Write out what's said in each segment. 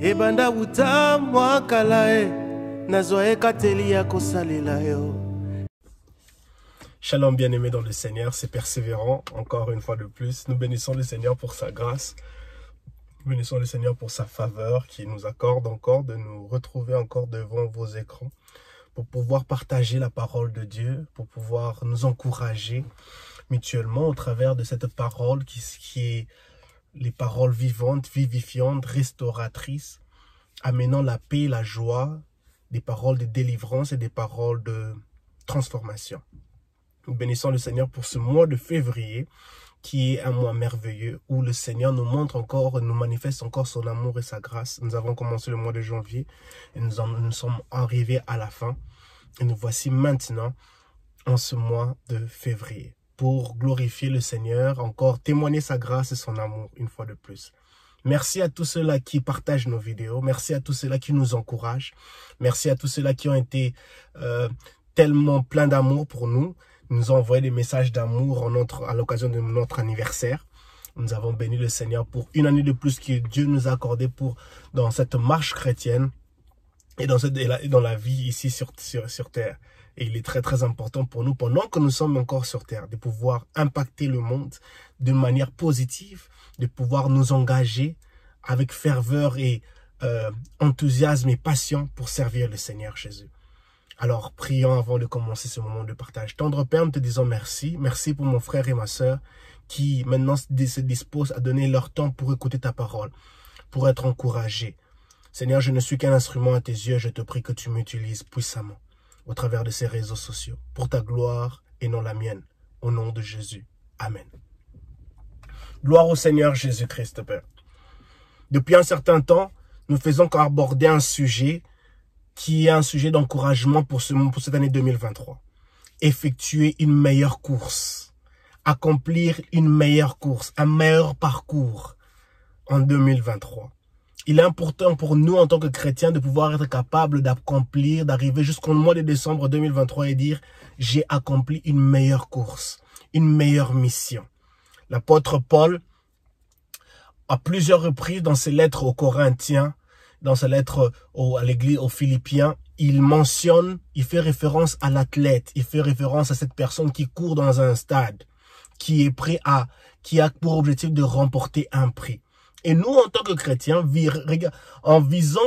Ebanda buta mwakalae nazoe katelia kosalela yo. Shalom bien-aimés dans le Seigneur, c'est Persévérant, encore une fois de plus. Nous bénissons le Seigneur pour sa grâce. Nous bénissons le Seigneur pour sa faveur qui nous accorde encore de nous retrouver encore devant vos écrans pour pouvoir partager la parole de Dieu, pour pouvoir nous encourager mutuellement au travers de cette parole qui est les paroles vivantes, vivifiantes, restauratrices, amenant la paix, la joie, des paroles de délivrance et des paroles de transformation. Nous bénissons le Seigneur pour ce mois de février qui est un mois merveilleux où le Seigneur nous montre encore, nous manifeste encore son amour et sa grâce. Nous avons commencé le mois de janvier et nous sommes arrivés à la fin. Et nous voici maintenant en ce mois de février pour glorifier le Seigneur, encore témoigner sa grâce et son amour une fois de plus. Merci à tous ceux-là qui partagent nos vidéos. Merci à tous ceux-là qui nous encouragent. Merci à tous ceux-là qui ont été tellement pleins d'amour pour nous. Ils nous ont envoyé des messages d'amour à l'occasion de notre anniversaire. Nous avons béni le Seigneur pour une année de plus que Dieu nous a accordé dans cette marche chrétienne et dans la vie ici sur terre. Et il est très très important pour nous, pendant que nous sommes encore sur terre, de pouvoir impacter le monde d'une manière positive, de pouvoir nous engager avec ferveur et enthousiasme et passion pour servir le Seigneur Jésus. Alors, prions avant de commencer ce moment de partage. Tendre Père, nous te disons merci. Merci pour mon frère et ma sœur qui maintenant se disposent à donner leur temps pour écouter ta parole, pour être encouragés. Seigneur, je ne suis qu'un instrument à tes yeux. Je te prie que tu m'utilises puissamment au travers de ces réseaux sociaux, pour ta gloire et non la mienne. Au nom de Jésus. Amen. Gloire au Seigneur Jésus-Christ, Père. Depuis un certain temps, nous faisons qu'aborder un sujet qui est un sujet d'encouragement pour cette année 2023. Effectuer une meilleure course. Accomplir une meilleure course, un meilleur parcours en 2023. Il est important pour nous en tant que chrétiens de pouvoir être capables d'accomplir, d'arriver jusqu'au mois de décembre 2023 et dire « J'ai accompli une meilleure course, une meilleure mission ». L'apôtre Paul, à plusieurs reprises dans ses lettres aux Corinthiens, dans ses lettres à l'église, aux Philippiens, il fait référence à l'athlète, il fait référence à cette personne qui court dans un stade, qui a pour objectif de remporter un prix. Et nous, en tant que chrétiens, en visant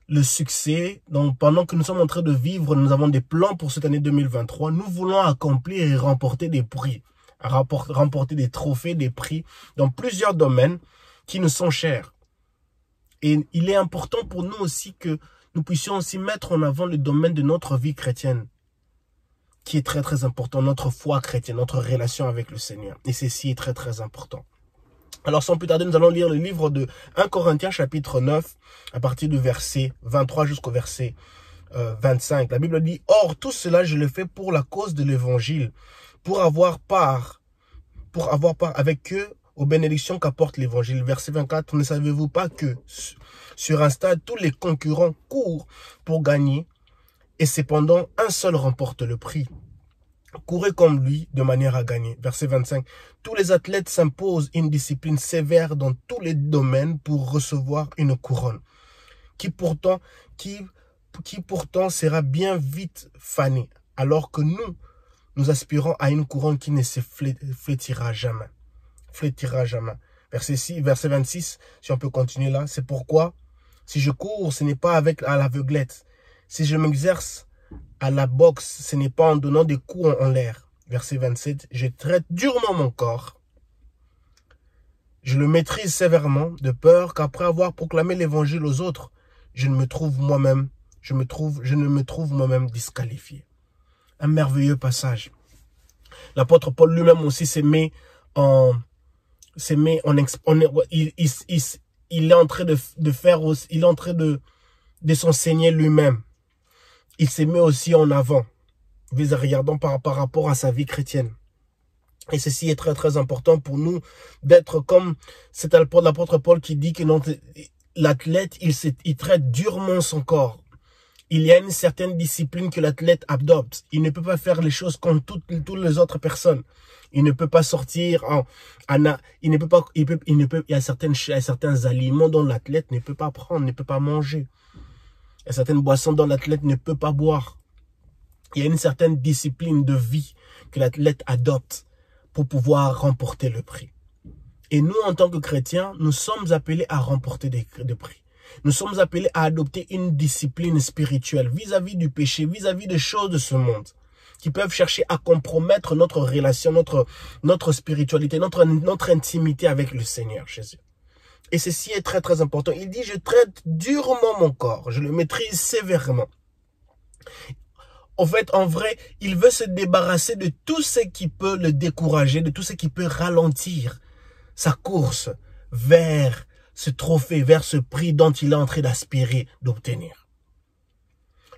le succès, donc pendant que nous sommes en train de vivre, nous avons des plans pour cette année 2023, nous voulons accomplir et remporter des prix, remporter des trophées, des prix dans plusieurs domaines qui nous sont chers. Et il est important pour nous aussi que nous puissions aussi mettre en avant le domaine de notre vie chrétienne, qui est très très important, notre foi chrétienne, notre relation avec le Seigneur. Et ceci est très très important. Alors sans plus tarder, nous allons lire le livre de 1 Corinthiens chapitre 9, à partir du verset 23 jusqu'au verset 25. La Bible dit « Or, tout cela, je le fais pour la cause de l'évangile, pour avoir part avec eux aux bénédictions qu'apporte l'évangile. » Verset 24, « Ne savez-vous pas que sur un stade, tous les concurrents courent pour gagner, et cependant, un seul remporte le prix. Courez comme lui de manière à gagner. » Verset 25. « Tous les athlètes s'imposent une discipline sévère dans tous les domaines pour recevoir une couronne, qui pourtant sera bien vite fanée, alors que nous aspirons à une couronne qui ne se flétira jamais. » Verset 26, si on peut continuer là. « C'est pourquoi, si je cours, ce n'est pas à l'aveuglette. Si je m'exerce à la boxe, ce n'est pas en donnant des coups en l'air. » Verset 27. « Je traite durement mon corps. Je le maîtrise sévèrement, de peur qu'après avoir proclamé l'évangile aux autres, je ne me trouve moi-même disqualifié. » Un merveilleux passage. L'apôtre Paul lui-même aussi il est en train de s'enseigner lui-même. Il s'est mis aussi en avant, regardant par rapport à sa vie chrétienne. Et ceci est très très important pour nous d'être comme c'est l'apôtre Paul qui dit que l'athlète, il traite durement son corps. Il y a une certaine discipline que l'athlète adopte. Il ne peut pas faire les choses comme toutes les autres personnes. Il ne peut pas sortir il y a certains aliments dont l'athlète ne peut pas prendre, ne peut pas manger. Il y a certaines boissons dont l'athlète ne peut pas boire. Il y a une certaine discipline de vie que l'athlète adopte pour pouvoir remporter le prix. Et nous, en tant que chrétiens, nous sommes appelés à remporter des prix. Nous sommes appelés à adopter une discipline spirituelle vis-à-vis du péché, vis-à-vis des choses de ce monde, qui peuvent chercher à compromettre notre relation, notre spiritualité, notre intimité avec le Seigneur Jésus. Et ceci est très très important. Il dit, je traite durement mon corps, je le maîtrise sévèrement. En fait, en vrai, il veut se débarrasser de tout ce qui peut le décourager, de tout ce qui peut ralentir sa course vers ce trophée, vers ce prix dont il est en train d'aspirer, d'obtenir.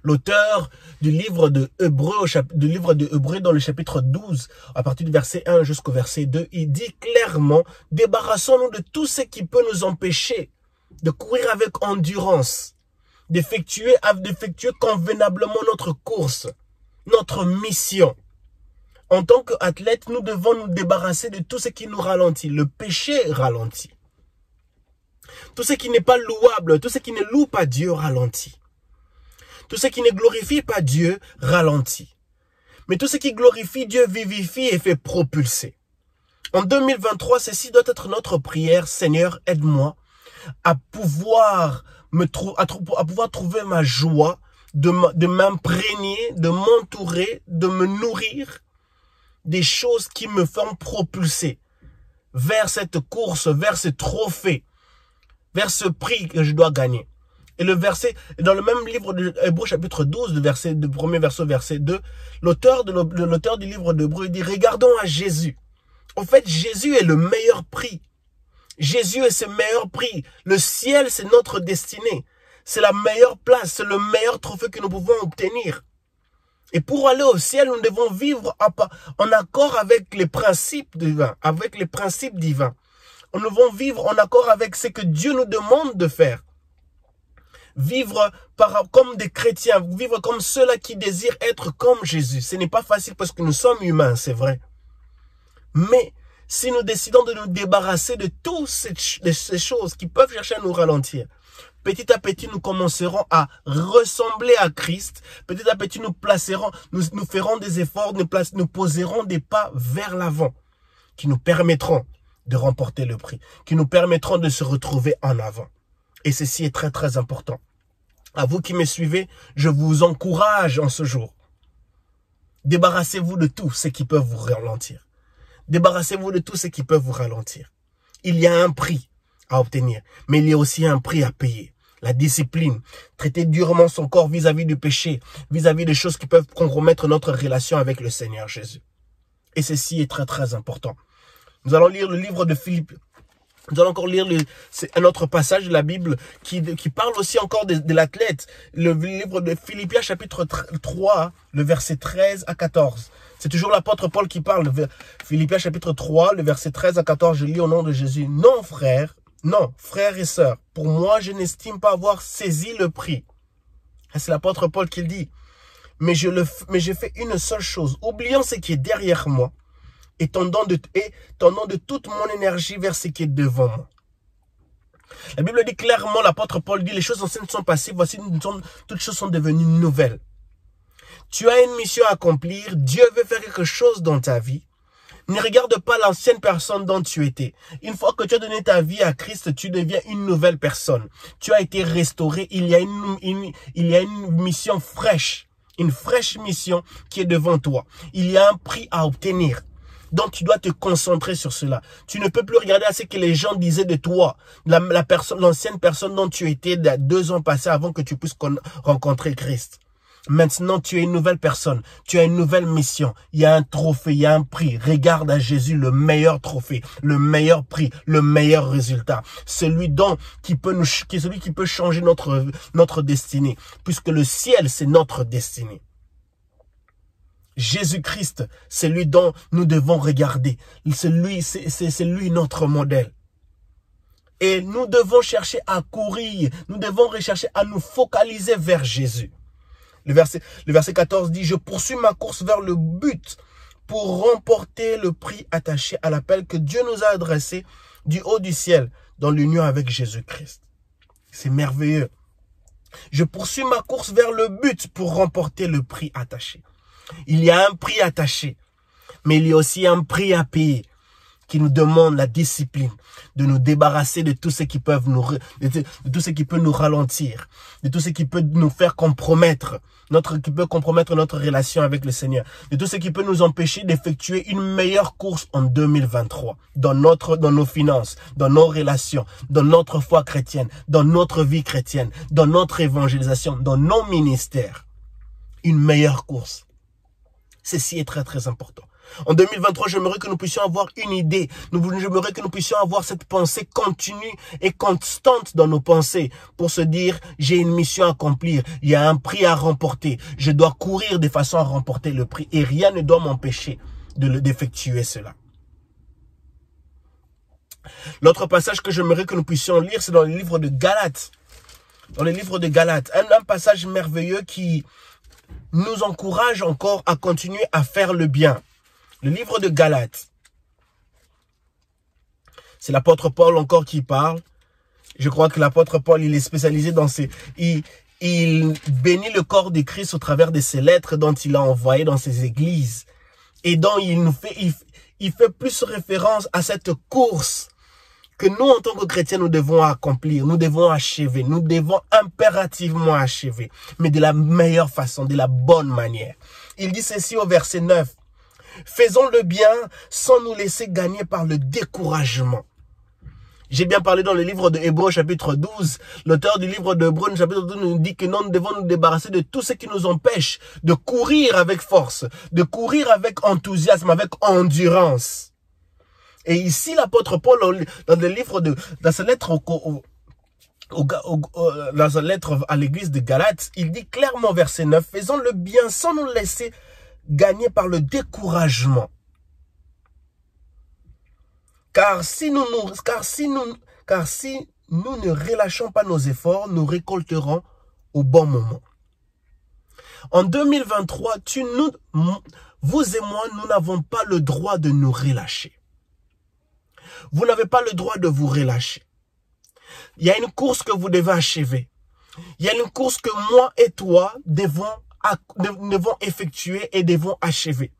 L'auteur du livre de Hébreux dans le chapitre 12, à partir du verset 1 jusqu'au verset 2, il dit clairement, débarrassons-nous de tout ce qui peut nous empêcher de courir avec endurance, d'effectuer convenablement notre course, notre mission. En tant qu'athlète, nous devons nous débarrasser de tout ce qui nous ralentit. Le péché ralentit. Tout ce qui n'est pas louable, tout ce qui ne loue pas Dieu ralentit. Tout ce qui ne glorifie pas Dieu ralentit. Mais tout ce qui glorifie Dieu vivifie et fait propulser. En 2023, ceci doit être notre prière. Seigneur, aide-moi à pouvoir trouver ma joie, de m'imprégner, de m'entourer, de me nourrir des choses qui me font propulser vers cette course, vers ce trophée, vers ce prix que je dois gagner. Et le verset, dans le même livre de Hébreux chapitre 12, le premier verset 2, l'auteur du livre d'Hébreux dit, regardons à Jésus. En fait, Jésus est le meilleur prix. Jésus est ce meilleur prix. Le ciel, c'est notre destinée. C'est la meilleure place, c'est le meilleur trophée que nous pouvons obtenir. Et pour aller au ciel, nous devons vivre en accord avec les principes divins, Nous devons vivre en accord avec ce que Dieu nous demande de faire. Vivre comme des chrétiens, vivre comme ceux-là qui désirent être comme Jésus. Ce n'est pas facile parce que nous sommes humains, c'est vrai. Mais si nous décidons de nous débarrasser de toutes ces choses qui peuvent chercher à nous ralentir, petit à petit, nous commencerons à ressembler à Christ. Petit à petit, nous ferons des efforts, nous poserons des pas vers l'avant qui nous permettront de remporter le prix, qui nous permettront de se retrouver en avant. Et ceci est très très important. À vous qui me suivez, je vous encourage en ce jour. Débarrassez-vous de tout ce qui peut vous ralentir. Débarrassez-vous de tout ce qui peut vous ralentir. Il y a un prix à obtenir, mais il y a aussi un prix à payer. La discipline, traiter durement son corps vis-à-vis du péché, vis-à-vis des choses qui peuvent compromettre notre relation avec le Seigneur Jésus. Et ceci est très très important. Nous allons lire le livre de Philippe. Nous allons encore lire un autre passage de la Bible qui parle aussi encore de l'athlète. Le livre de Philippiens chapitre 3, le verset 13 à 14. C'est toujours l'apôtre Paul qui parle. Philippiens chapitre 3, le verset 13 à 14, je lis au nom de Jésus. Non, frères et sœurs, pour moi, je n'estime pas avoir saisi le prix. C'est l'apôtre Paul qui le dit. Mais je fais une seule chose, oubliant ce qui est derrière moi et tendant de toute mon énergie vers ce qui est devant moi. La Bible dit clairement, l'apôtre Paul dit, les choses anciennes sont passées, voici, toutes choses sont devenues nouvelles. Tu as une mission à accomplir, Dieu veut faire quelque chose dans ta vie. Ne regarde pas l'ancienne personne dont tu étais. Une fois que tu as donné ta vie à Christ, tu deviens une nouvelle personne. Tu as été restauré, il y a une mission fraîche, une fraîche mission qui est devant toi. Il y a un prix à obtenir. Donc, tu dois te concentrer sur cela. Tu ne peux plus regarder à ce que les gens disaient de toi, l'ancienne personne dont tu étais 2 ans passés avant que tu puisses rencontrer Christ. Maintenant, tu es une nouvelle personne. Tu as une nouvelle mission. Il y a un trophée, il y a un prix. Regarde à Jésus le meilleur trophée, le meilleur prix, le meilleur résultat. Celui qui peut changer notre destinée. Puisque le ciel, c'est notre destinée. Jésus-Christ, c'est lui dont nous devons regarder. C'est lui notre modèle. Et nous devons chercher à courir. Nous devons rechercher à nous focaliser vers Jésus. Le verset 14 dit, « Je poursuis ma course vers le but pour remporter le prix attaché à l'appel que Dieu nous a adressé du haut du ciel dans l'union avec Jésus-Christ. » C'est merveilleux. Je poursuis ma course vers le but pour remporter le prix attaché. Il y a un prix attaché, mais il y a aussi un prix à payer qui nous demande la discipline, de nous débarrasser de tout ce qui peut de tout ce qui peut nous ralentir, de tout ce qui peut nous faire compromettre, qui peut compromettre notre relation avec le Seigneur, de tout ce qui peut nous empêcher d'effectuer une meilleure course en 2023, dans nos finances, dans nos relations, dans notre foi chrétienne, dans notre vie chrétienne, dans notre évangélisation, dans nos ministères. Une meilleure course. Ceci est très très important. En 2023, j'aimerais que nous puissions avoir une idée. J'aimerais que nous puissions avoir cette pensée continue et constante dans nos pensées pour se dire, j'ai une mission à accomplir, il y a un prix à remporter. Je dois courir de façon à remporter le prix et rien ne doit m'empêcher d'effectuer cela. L'autre passage que j'aimerais que nous puissions lire, c'est dans le livre de Galates. Dans le livre de Galates, un passage merveilleux qui nous encourage encore à continuer à faire le bien. Le livre de Galates, c'est l'apôtre Paul encore qui parle. Je crois que l'apôtre Paul, il est spécialisé dans il bénit le corps de Christ au travers de ses lettres dont il a envoyé dans ses églises. Et dont il fait plus référence à cette course que nous, en tant que chrétiens, nous devons accomplir, nous devons achever, nous devons impérativement achever, mais de la meilleure façon, de la bonne manière. Il dit ceci au verset 9. Faisons le bien sans nous laisser gagner par le découragement. J'ai bien parlé dans le livre de Hébreux chapitre 12. L'auteur du livre de Hébreux chapitre 12 nous dit que nous devons nous débarrasser de tout ce qui nous empêche de courir avec force, de courir avec enthousiasme, avec endurance. Et ici, l'apôtre Paul, dans sa lettre à l'église de Galates, il dit clairement, verset 9, « Faisons le bien sans nous laisser gagner par le découragement. Car si nous ne relâchons pas nos efforts, nous récolterons au bon moment. » En 2023, vous et moi, nous n'avons pas le droit de nous relâcher. Vous n'avez pas le droit de vous relâcher. Il y a une course que vous devez achever. Il y a une course que moi et toi devons effectuer et devront achever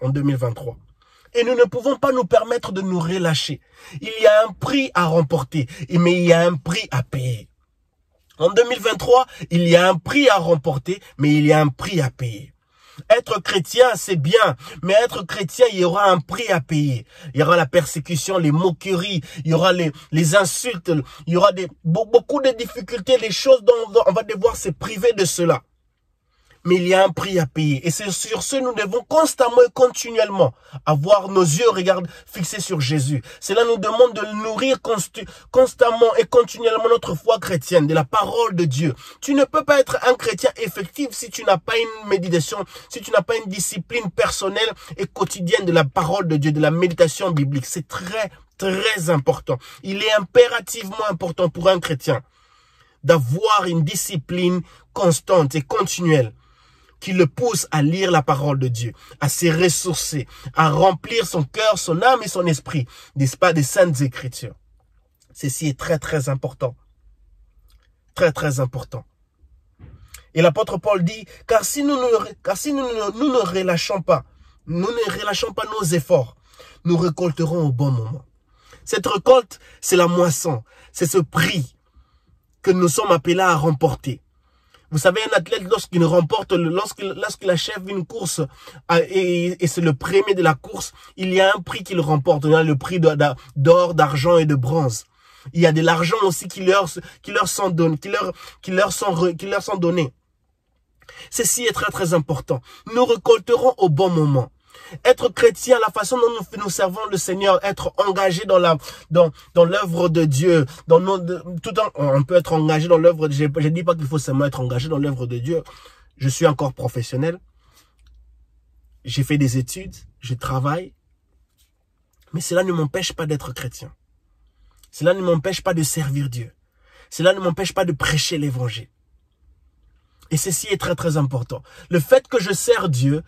en 2023. Et nous ne pouvons pas nous permettre de nous relâcher. Il y a un prix à remporter, mais il y a un prix à payer. En 2023, il y a un prix à remporter, mais il y a un prix à payer. Être chrétien, c'est bien, mais être chrétien, il y aura un prix à payer. Il y aura la persécution, les moqueries, il y aura les insultes, il y aura beaucoup de difficultés, les choses dont on va devoir se priver de cela. Mais il y a un prix à payer. Et c'est sur ce, nous devons constamment et continuellement avoir nos yeux fixés sur Jésus. Cela nous demande de nourrir constamment et continuellement notre foi chrétienne, de la parole de Dieu. Tu ne peux pas être un chrétien effectif si tu n'as pas une méditation, si tu n'as pas une discipline personnelle et quotidienne de la parole de Dieu, de la méditation biblique. C'est très, très important. Il est impérativement important pour un chrétien d'avoir une discipline constante et continuelle qui le pousse à lire la parole de Dieu, à se ressourcer, à remplir son cœur, son âme et son esprit, n'est-ce pas, des saintes écritures. Ceci est très très important. Très très important. Et l'apôtre Paul dit, car si nous ne relâchons pas nos efforts, nous récolterons au bon moment. Cette récolte, c'est la moisson, c'est ce prix que nous sommes appelés à remporter. Vous savez, un athlète, lorsqu'il achève une course et c'est le premier de la course, il y a un prix qu'il remporte. Il y a le prix d'or, d'argent et de bronze. Il y a de l'argent aussi qui leur sont donnés. Ceci est très très important. Nous récolterons au bon moment. Être chrétien, la façon dont nous servons le Seigneur, être engagé dans l'œuvre de Dieu, on peut être engagé dans l'œuvre de Dieu. Je ne dis pas qu'il faut seulement être engagé dans l'œuvre de Dieu. Je suis encore professionnel. J'ai fait des études, je travaille. Mais cela ne m'empêche pas d'être chrétien. Cela ne m'empêche pas de servir Dieu. Cela ne m'empêche pas de prêcher l'évangile. Et ceci est très très important. Le fait que je sers Dieu,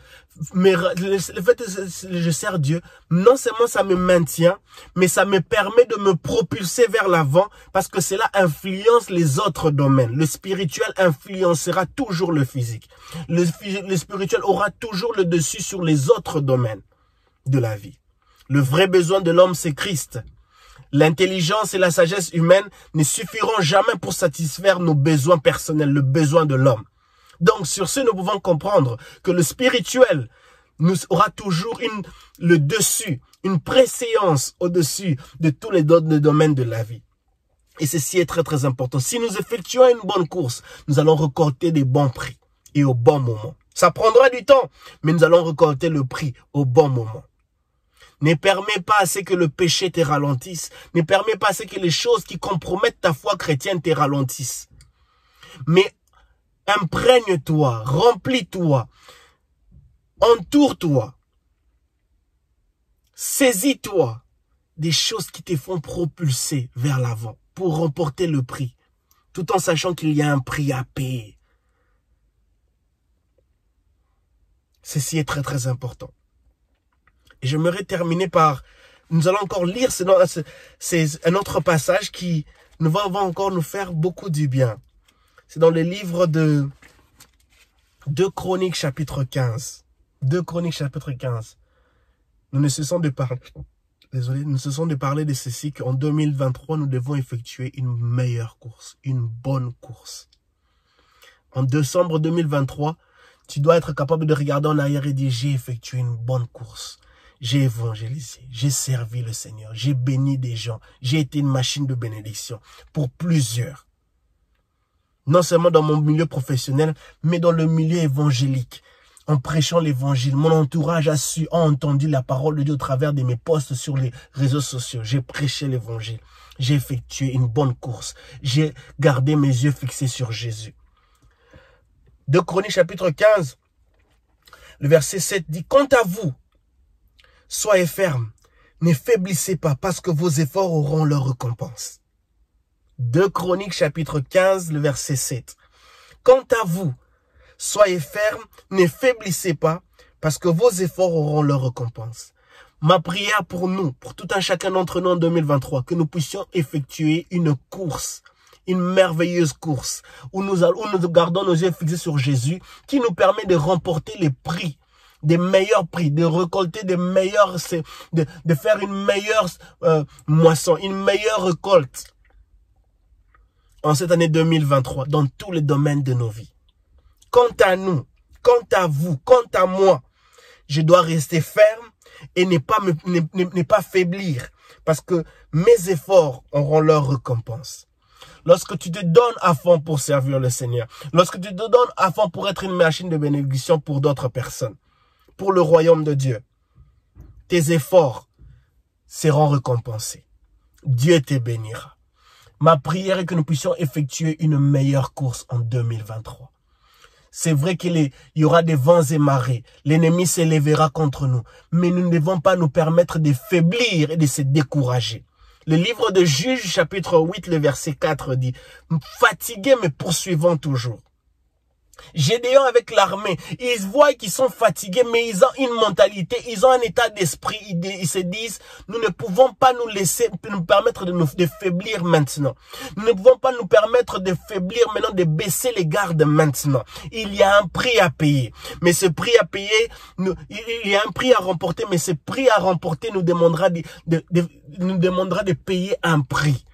non seulement ça me maintient, mais ça me permet de me propulser vers l'avant parce que cela influence les autres domaines. Le spirituel influencera toujours le physique. Le spirituel aura toujours le dessus sur les autres domaines de la vie. Le vrai besoin de l'homme, c'est Christ. L'intelligence et la sagesse humaine ne suffiront jamais pour satisfaire nos besoins personnels, le besoin de l'homme. Donc, sur ce, nous pouvons comprendre que le spirituel nous aura toujours le dessus, une préséance au-dessus de tous les autres domaines de la vie. Et ceci est très très important. Si nous effectuons une bonne course, nous allons récolter des bons prix et au bon moment. Ça prendra du temps, mais nous allons récolter le prix au bon moment. Ne permets pas à ce que le péché te ralentisse. Ne permets pas à ce que les choses qui compromettent ta foi chrétienne te ralentissent. Mais imprègne-toi, remplis-toi, entoure-toi, saisis-toi des choses qui te font propulser vers l'avant pour remporter le prix, tout en sachant qu'il y a un prix à payer. Ceci est très très important. Et j'aimerais terminer par, nous allons encore lire c'est un autre passage qui va encore nous faire beaucoup du bien. C'est dans le livre de 2 Chroniques chapitre 15. 2 Chroniques chapitre 15. Nous ne cessons de parler, de ceci qu'en 2023, nous devons effectuer une meilleure course, une bonne course. En décembre 2023, tu dois être capable de regarder en arrière et dire, j'ai effectué une bonne course. J'ai évangélisé, j'ai servi le Seigneur, j'ai béni des gens, j'ai été une machine de bénédiction pour plusieurs. Non seulement dans mon milieu professionnel, mais dans le milieu évangélique. En prêchant l'évangile, mon entourage a entendu la parole de Dieu au travers de mes posts sur les réseaux sociaux. J'ai prêché l'évangile, j'ai effectué une bonne course, j'ai gardé mes yeux fixés sur Jésus. 2 Chroniques chapitre 15, le verset 7 dit, « Quant à vous, soyez fermes, ne faiblissez pas, parce que vos efforts auront leur récompense. » 2 Chroniques chapitre 15, le verset 7. « Quant à vous, soyez fermes, ne faiblissez pas, parce que vos efforts auront leur récompense. » Ma prière pour nous, pour tout un chacun d'entre nous en 2023, que nous puissions effectuer une course, une merveilleuse course, où nous gardons nos yeux fixés sur Jésus, qui nous permet de remporter les prix, des meilleurs prix, de récolter des meilleurs, de faire une meilleure moisson, une meilleure récolte en cette année 2023, dans tous les domaines de nos vies. Quant à nous, quant à vous, quant à moi, je dois rester ferme et ne pas faiblir, parce que mes efforts auront leur récompense. Lorsque tu te donnes à fond pour servir le Seigneur, lorsque tu te donnes à fond pour être une machine de bénédiction pour d'autres personnes, pour le royaume de Dieu, tes efforts seront récompensés. Dieu te bénira. Ma prière est que nous puissions effectuer une meilleure course en 2023. C'est vrai qu'il y aura des vents et marées. L'ennemi s'élèvera contre nous. Mais nous ne devons pas nous permettre de faiblir et de se décourager. Le livre de Juges, chapitre 8, le verset 4 dit, « Fatigués mais poursuivons toujours. » Gédéon avec l'armée, ils voient qu'ils sont fatigués, mais ils ont une mentalité, ils ont un état d'esprit, ils se disent, nous ne pouvons pas nous permettre de faiblir maintenant. Nous ne pouvons pas nous permettre de faiblir maintenant, de baisser les gardes maintenant. Il y a un prix à payer, mais ce prix à payer, il y a un prix à remporter, mais ce prix à remporter nous demandera de payer un prix.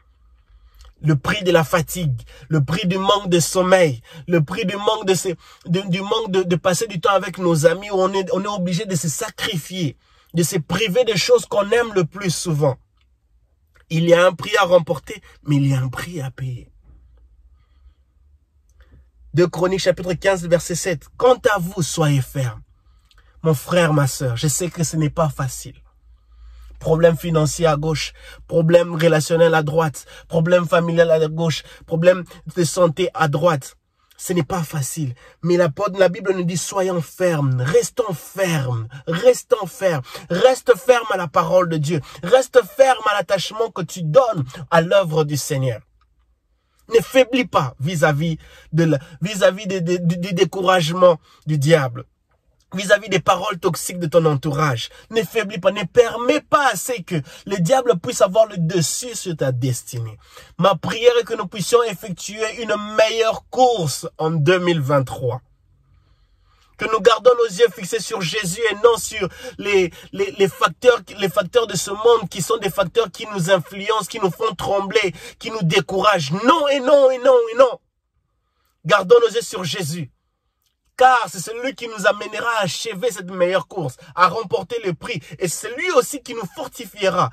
Le prix de la fatigue, le prix du manque de sommeil, le prix du manque de passer du temps avec nos amis, où on est obligé de se sacrifier, de se priver des choses qu'on aime le plus souvent. Il y a un prix à remporter, mais il y a un prix à payer. 2 Chroniques chapitre 15 verset 7. Quant à vous, soyez fermes. Mon frère, ma sœur, je sais que ce n'est pas facile. Problème financier à gauche, problème relationnel à droite, problème familial à gauche, problème de santé à droite. Ce n'est pas facile. Mais la Bible nous dit, soyons fermes, restons fermes, restons fermes. Reste ferme à la parole de Dieu. Reste ferme à l'attachement que tu donnes à l'œuvre du Seigneur. Ne faiblis pas vis-à-vis du découragement du diable. Vis-à-vis des paroles toxiques de ton entourage. Ne faiblis pas, ne permets pas assez que le diable puisse avoir le dessus sur ta destinée. Ma prière est que nous puissions effectuer une meilleure course en 2023. Que nous gardons nos yeux fixés sur Jésus et non sur les facteurs de ce monde qui sont des facteurs qui nous influencent, qui nous font trembler, qui nous découragent. Non et non et non et non. Gardons nos yeux sur Jésus. Car c'est celui qui nous amènera à achever cette meilleure course, à remporter le prix. Et c'est lui aussi qui nous fortifiera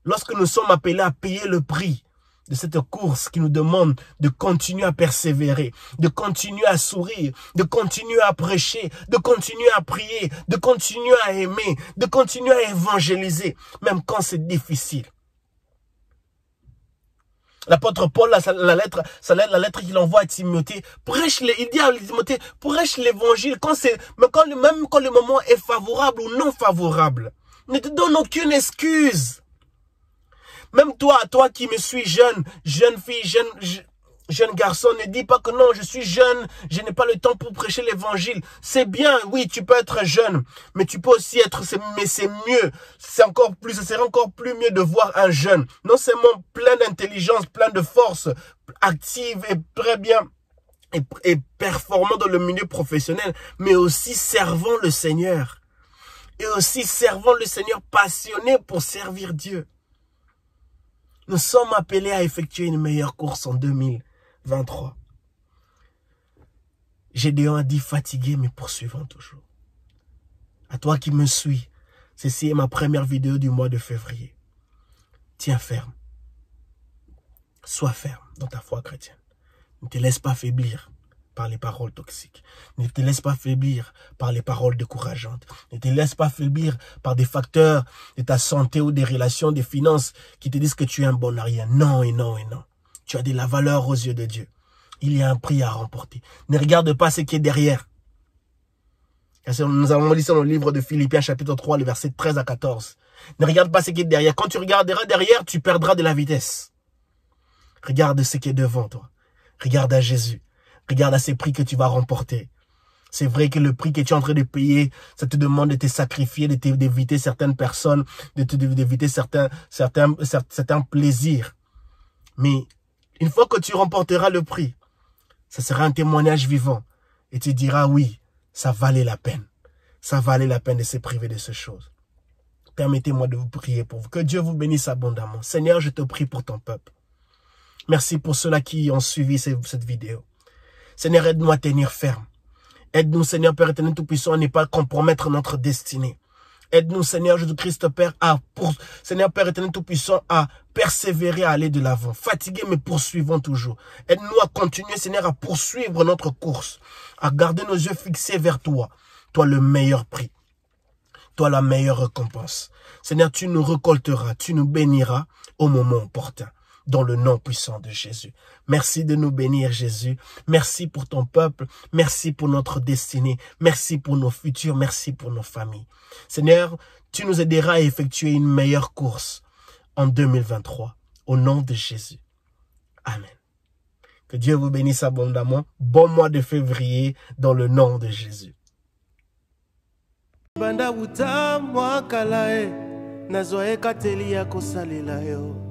lorsque nous sommes appelés à payer le prix de cette course qui nous demande de continuer à persévérer, de continuer à sourire, de continuer à prêcher, de continuer à prier, de continuer à aimer, de continuer à évangéliser, même quand c'est difficile. L'apôtre Paul, la lettre qu'il envoie à Timothée, il dit à Timothée, prêche l'évangile même quand le moment est favorable ou non favorable. Ne te donne aucune excuse. Même toi qui me suis jeune fille, jeune garçon, ne dis pas que non, je suis jeune, je n'ai pas le temps pour prêcher l'évangile. C'est bien, oui, tu peux être jeune, mais tu peux aussi mais c'est mieux. Ce serait encore plus mieux de voir un jeune, non seulement plein d'intelligence, plein de force, active et très bien, et performant dans le milieu professionnel, mais aussi servant le Seigneur. Et aussi servant le Seigneur, passionné pour servir Dieu. Nous sommes appelés à effectuer une meilleure course en 2023. Gédéon a dit fatigué mais poursuivant toujours. À toi qui me suis, ceci est ma première vidéo du mois de février. Tiens ferme. Sois ferme dans ta foi chrétienne. Ne te laisse pas faiblir par les paroles toxiques. Ne te laisse pas faiblir par les paroles décourageantes. Ne te laisse pas faiblir par des facteurs de ta santé ou des relations, des finances qui te disent que tu es un bon à rien. Non et non et non. Tu as de la valeur aux yeux de Dieu. Il y a un prix à remporter. Ne regarde pas ce qui est derrière. Nous avons lu ça dans le livre de Philippiens chapitre 3, le verset 13 à 14. Ne regarde pas ce qui est derrière. Quand tu regarderas derrière, tu perdras de la vitesse. Regarde ce qui est devant toi. Regarde à Jésus. Regarde à ces prix que tu vas remporter. C'est vrai que le prix que tu es en train de payer, ça te demande de te sacrifier, d'éviter certaines personnes, d'éviter certains plaisirs. Mais une fois que tu remporteras le prix, ça sera un témoignage vivant. Et tu diras oui, ça valait la peine. Ça valait la peine de se priver de ces choses. Permettez-moi de vous prier pour vous. Que Dieu vous bénisse abondamment. Seigneur, je te prie pour ton peuple. Merci pour ceux-là qui ont suivi cette vidéo. Seigneur, aide-nous à tenir ferme. Aide-nous, Seigneur, Père éternel Tout-Puissant, à ne pas compromettre notre destinée. Aide-nous, Seigneur Jésus-Christ, Père, Seigneur, Père éternel Tout-Puissant, à persévérer, à aller de l'avant. Fatigués, mais poursuivons toujours. Aide-nous à continuer, Seigneur, à poursuivre notre course. À garder nos yeux fixés vers toi. Toi, le meilleur prix. Toi, la meilleure récompense. Seigneur, tu nous récolteras, tu nous béniras au moment opportun. Dans le nom puissant de Jésus. Merci de nous bénir, Jésus. Merci pour ton peuple. Merci pour notre destinée. Merci pour nos futurs. Merci pour nos familles. Seigneur, tu nous aideras à effectuer une meilleure course en 2023. Au nom de Jésus. Amen. Que Dieu vous bénisse abondamment. Bon mois de février dans le nom de Jésus. Banda buta mwa kalae, nazoe kateli ya kosalela yo.